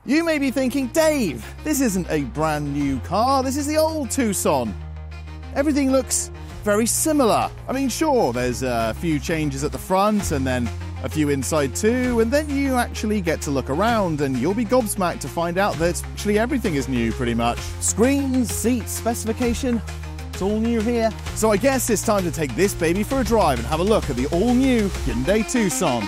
You may be thinking, Dave, this isn't a brand new car, this is the old Tucson. Everything looks very similar. I mean, sure, there's a few changes at the front and then a few inside too, and then you actually get to look around and you'll be gobsmacked to find out that actually everything is new pretty much. Screens, seats, specification, it's all new here. So I guess it's time to take this baby for a drive and have a look at the all-new Hyundai Tucson.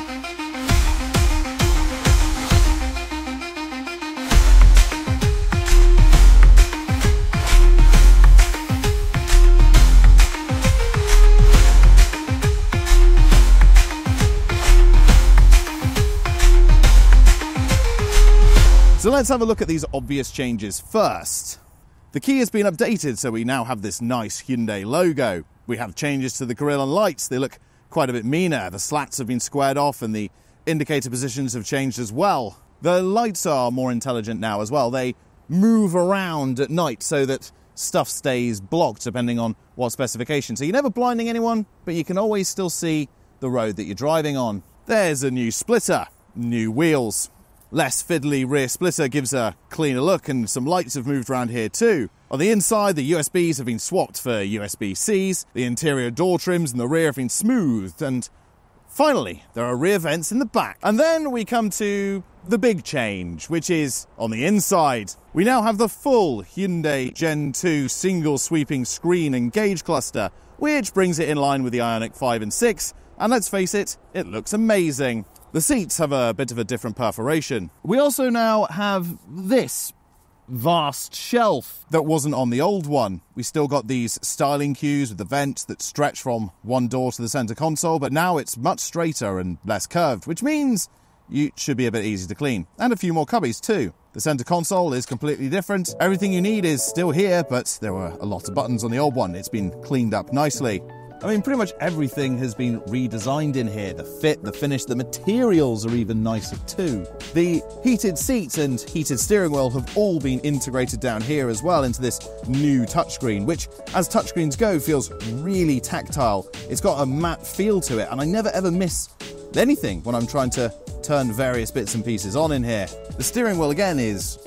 So let's have a look at these obvious changes first. The key has been updated, so we now have this nice Hyundai logo. We have changes to the grille and lights. They look quite a bit meaner. The slats have been squared off and the indicator positions have changed as well. The lights are more intelligent now as well. They move around at night so that stuff stays blocked depending on what specification. So you're never blinding anyone, but you can always still see the road that you're driving on. There's a new splitter, new wheels. Less fiddly rear splitter gives a cleaner look, and some lights have moved around here too. On the inside, the USBs have been swapped for USB-Cs, the interior door trims in the rear have been smoothed, and finally, there are rear vents in the back. And then we come to the big change, which is on the inside. We now have the full Hyundai Gen 2 single sweeping screen and gauge cluster, which brings it in line with the Ioniq 5 and 6, and let's face it, it looks amazing. The seats have a bit of a different perforation. We also now have this vast shelf that wasn't on the old one. We still got these styling cues with the vents that stretch from one door to the center console, but now it's much straighter and less curved, which means it should be a bit easy to clean. And a few more cubbies too. The center console is completely different. Everything you need is still here, but there were a lot of buttons on the old one. It's been cleaned up nicely. I mean, pretty much everything has been redesigned in here. The fit, the finish, the materials are even nicer too. The heated seats and heated steering wheel have all been integrated down here as well into this new touchscreen, which, as touchscreens go, feels really tactile. It's got a matte feel to it, and I never ever miss anything when I'm trying to turn various bits and pieces on in here. The steering wheel, again, is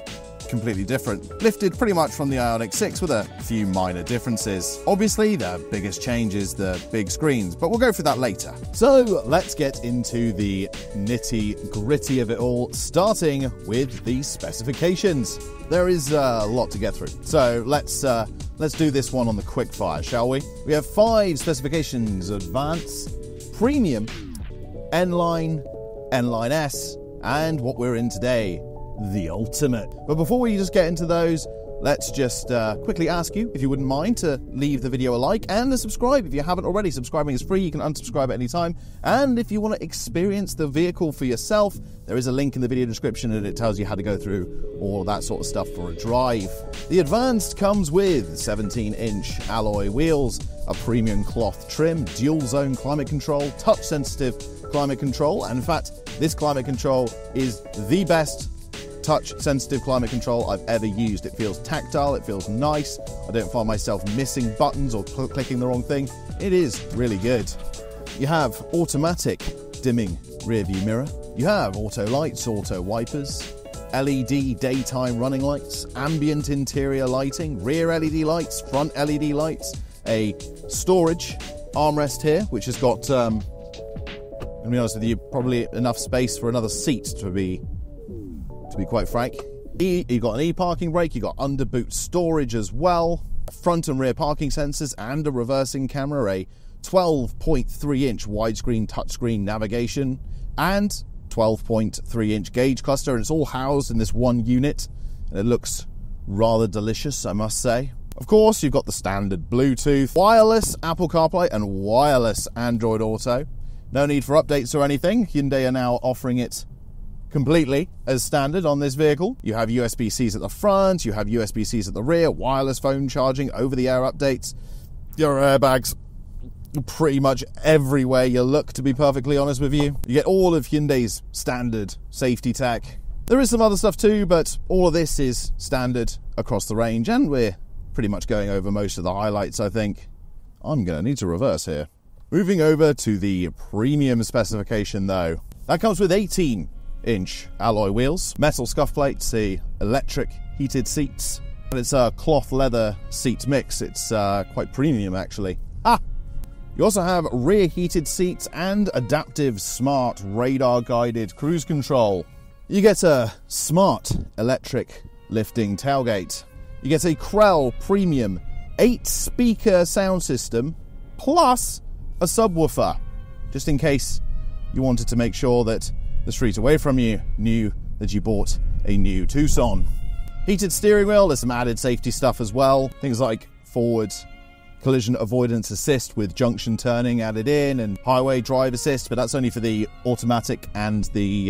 completely different. Lifted pretty much from the Ioniq 6 with a few minor differences. Obviously, the biggest change is the big screens, but we'll go through that later. So let's get into the nitty-gritty of it all, starting with the specifications. There is a lot to get through, so let's do this one on the quick fire, shall we? We have 5 specifications: Advanced, Premium, N-Line, N-Line S, and what we're in today, the Ultimate. But before we just get into those, let's just quickly ask you if you wouldn't mind to leave the video a like and a subscribe if you haven't already. Subscribing is free, you can unsubscribe at any time. And if you want to experience the vehicle for yourself, there is a link in the video description and it tells you how to go through all of that sort of stuff for a drive. The Advanced comes with 17-inch alloy wheels, a premium cloth trim, dual zone climate control, touch sensitive climate control, and in fact this climate control is the best touch-sensitive climate control I've ever used. It feels tactile, it feels nice, I don't find myself missing buttons or clicking the wrong thing. It is really good. You have automatic dimming rear view mirror, you have auto lights, auto wipers, LED daytime running lights, ambient interior lighting, rear LED lights, front LED lights, a storage armrest here, which has got, to be honest with you, probably enough space for another seat to be quite frank. You've got an e-parking brake, you've got under boot storage as well, front and rear parking sensors and a reversing camera, a 12.3-inch widescreen touchscreen navigation, and 12.3-inch gauge cluster, and it's all housed in this one unit, and it looks rather delicious, I must say. Of course, you've got the standard Bluetooth, wireless Apple CarPlay, and wireless Android Auto. No need for updates or anything. Hyundai are now offering it completely as standard on this vehicle. You have USB-Cs at the front, you have USB-Cs at the rear, wireless phone charging, over-the-air updates, your airbags pretty much everywhere you look, to be perfectly honest with you. You get all of Hyundai's standard safety tech. There is some other stuff too, but all of this is standard across the range, and we're pretty much going over most of the highlights, I think. I'm going to need to reverse here. Moving over to the premium specification though. That comes with 18 19-inch alloy wheels, metal scuff plates, the electric heated seats, and it's a cloth leather seat mix. It's quite premium, actually. You also have rear heated seats and adaptive smart radar guided cruise control. You get a smart electric lifting tailgate. You get a Krell premium 8-speaker sound system plus a subwoofer, just in case you wanted to make sure that the street away from you knew that you bought a new Tucson. Heated steering wheel, there's some added safety stuff as well. Things like forward collision avoidance assist with junction turning added in, and highway drive assist, but that's only for the automatic and the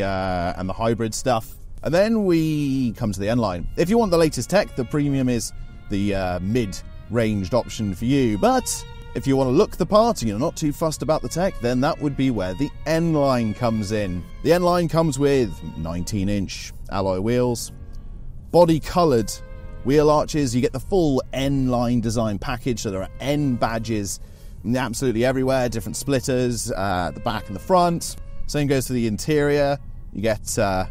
hybrid stuff. And then we come to the N-Line. If you want the latest tech, the premium is the mid-ranged option for you. But if you want to look the part and you're not too fussed about the tech, then that would be where the N-Line comes in. The N-Line comes with 19-inch alloy wheels, body-coloured wheel arches. You get the full N-Line design package, so there are N badges absolutely everywhere, different splitters, the back and the front. Same goes for the interior. You get some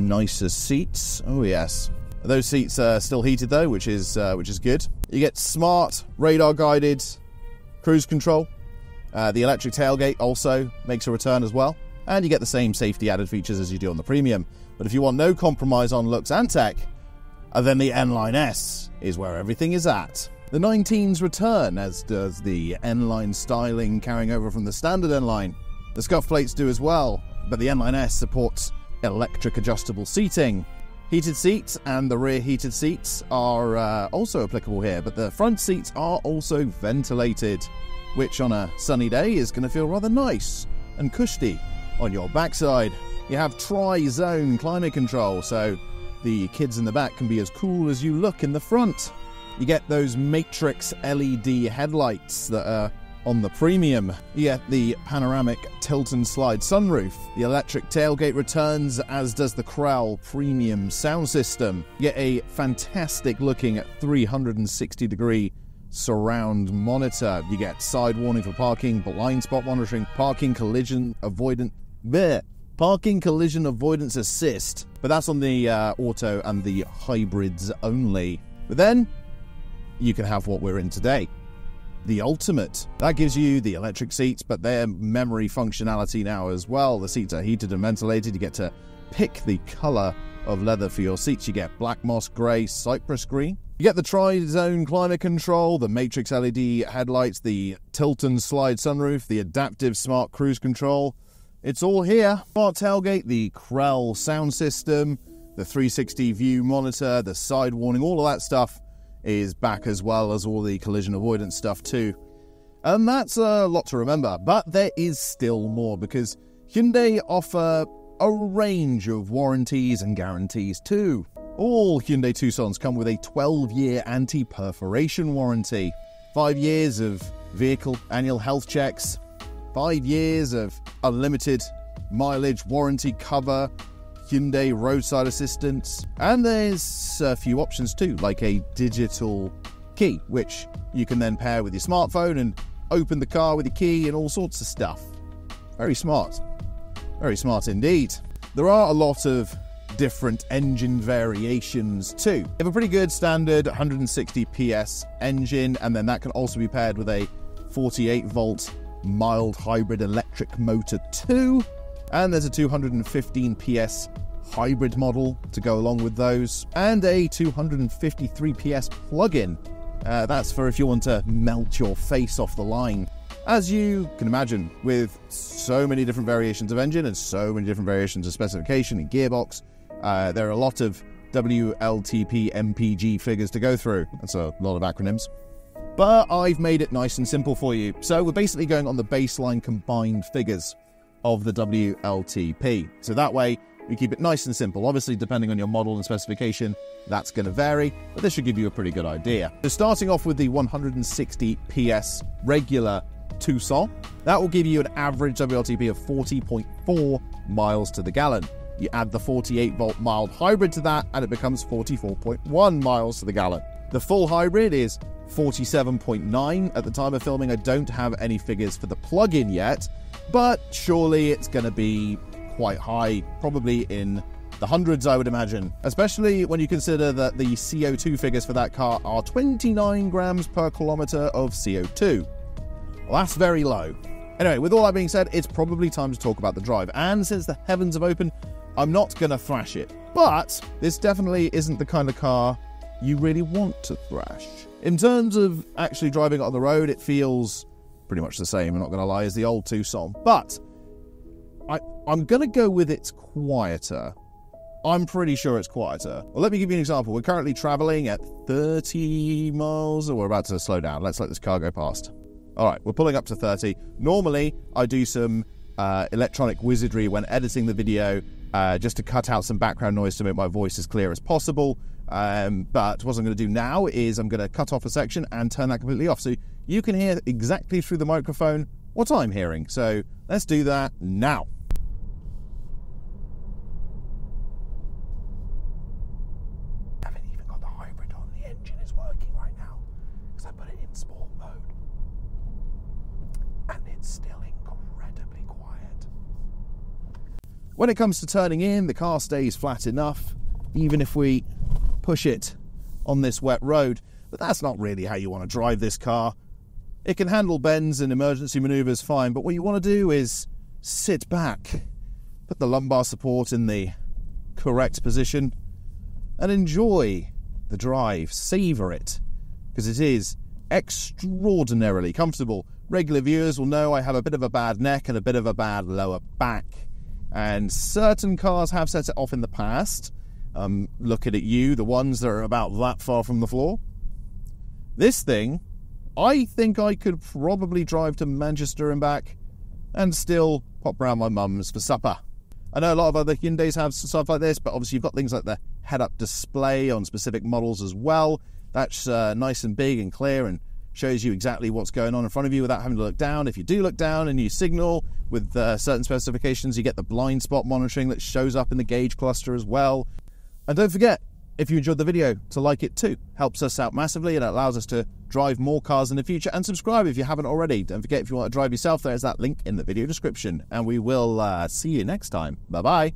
nicer seats. Oh yes, those seats are still heated though, which is good. You get smart radar guided cruise control. The electric tailgate also makes a return as well, and you get the same safety added features as you do on the premium. But if you want no compromise on looks and tech, then the N-Line S is where everything is at. The 19s return, as does the N-Line styling carrying over from the standard N-Line. The scuff plates do as well, but the N-Line S supports electric adjustable seating. Heated seats and the rear heated seats are also applicable here, but the front seats are also ventilated, which on a sunny day is going to feel rather nice and cushy on your backside. You have tri-zone climate control, so the kids in the back can be as cool as you look in the front. You get those matrix LED headlights that are on the premium. You get the panoramic tilt and slide sunroof. The electric tailgate returns, as does the Krell premium sound system. You get a fantastic looking 360-degree surround monitor. You get side warning for parking, blind spot monitoring, parking collision avoidance assist, but that's on the auto and the hybrids only. But then you can have what we're in today, the Ultimate. That gives you the electric seats, but their memory functionality now as well. The seats are heated and ventilated. You get to pick the color of leather for your seats. You get black moss grey, cypress green. You get the tri-zone climate control, the matrix LED headlights, the tilt and slide sunroof, the adaptive smart cruise control. It's all here. Smart tailgate, the Krell sound system, the 360 view monitor, the side warning, all of that stuff is back, as well as all the collision avoidance stuff too. And that's a lot to remember, but there is still more, because Hyundai offer a range of warranties and guarantees too. All Hyundai Tucsons come with a 12-year anti-perforation warranty, 5 years of vehicle annual health checks, 5 years of unlimited mileage warranty cover, Hyundai roadside assistance, and there's a few options too, like a digital key, which you can then pair with your smartphone and open the car with your key and all sorts of stuff. Very smart indeed. There are a lot of different engine variations too. You have a pretty good standard 160 PS engine, and then that can also be paired with a 48 volt mild hybrid electric motor too, and there's a 215 PS hybrid model to go along with those, and a 253 PS plug-in. That's for if you want to melt your face off the line. As you can imagine, with so many different variations of engine and so many different variations of specification and gearbox, there are a lot of WLTP MPG figures to go through. That's a lot of acronyms. But I've made it nice and simple for you. So we're basically going on the baseline combined figures of the WLTP. So that way, we keep it nice and simple. Obviously, depending on your model and specification, that's going to vary, but this should give you a pretty good idea. So starting off with the 160 PS regular Tucson, that will give you an average WLTP of 40.4 miles to the gallon. You add the 48 volt mild hybrid to that, and it becomes 44.1 miles to the gallon. The full hybrid is 47.9 at the time of filming. I don't have any figures for the plug-in yet, but surely it's going to be quite high, probably in the hundreds, I would imagine, especially when you consider that the CO2 figures for that car are 29 grams per kilometre of CO2. Well, that's very low. Anyway, with all that being said, it's probably time to talk about the drive, and since the heavens have opened, I'm not going to thrash it. But this definitely isn't the kind of car you really want to thrash. In terms of actually driving it on the road, it feels pretty much the same, I'm not going to lie, as the old Tucson. But I'm going to go with it's quieter. I'm pretty sure it's quieter. Well, let me give you an example. We're currently traveling at 30 miles, or we're about to slow down. Let's let this car go past. All right, we're pulling up to 30. Normally, I do some electronic wizardry when editing the video, just to cut out some background noise to make my voice as clear as possible. But what I'm going to do now is I'm going to cut off a section and turn that completely off, so you can hear exactly through the microphone what I'm hearing. So let's do that now. When it comes to turning in, the car stays flat enough, even if we push it on this wet road. But that's not really how you want to drive this car. It can handle bends and emergency maneuvers fine, but what you want to do is sit back, put the lumbar support in the correct position, and enjoy the drive, savour it, because it is extraordinarily comfortable. Regular viewers will know I have a bit of a bad neck and a bit of a bad lower back. And certain cars have set it off in the past. Looking at you, the ones that are about that far from the floor. This thing, I think I could probably drive to Manchester and back and still pop round my mum's for supper. I know a lot of other Hyundais have stuff like this, but obviously you've got things like the head-up display on specific models as well. That's nice and big and clear and shows you exactly what's going on in front of you without having to look down. If you do look down and you signal with certain specifications, you get the blind spot monitoring that shows up in the gauge cluster as well. And don't forget, if you enjoyed the video, to like it too. Helps us out massively and it allows us to drive more cars in the future. And subscribe if you haven't already. Don't forget, if you want to drive yourself, there's that link in the video description. And we will see you next time. Bye-bye.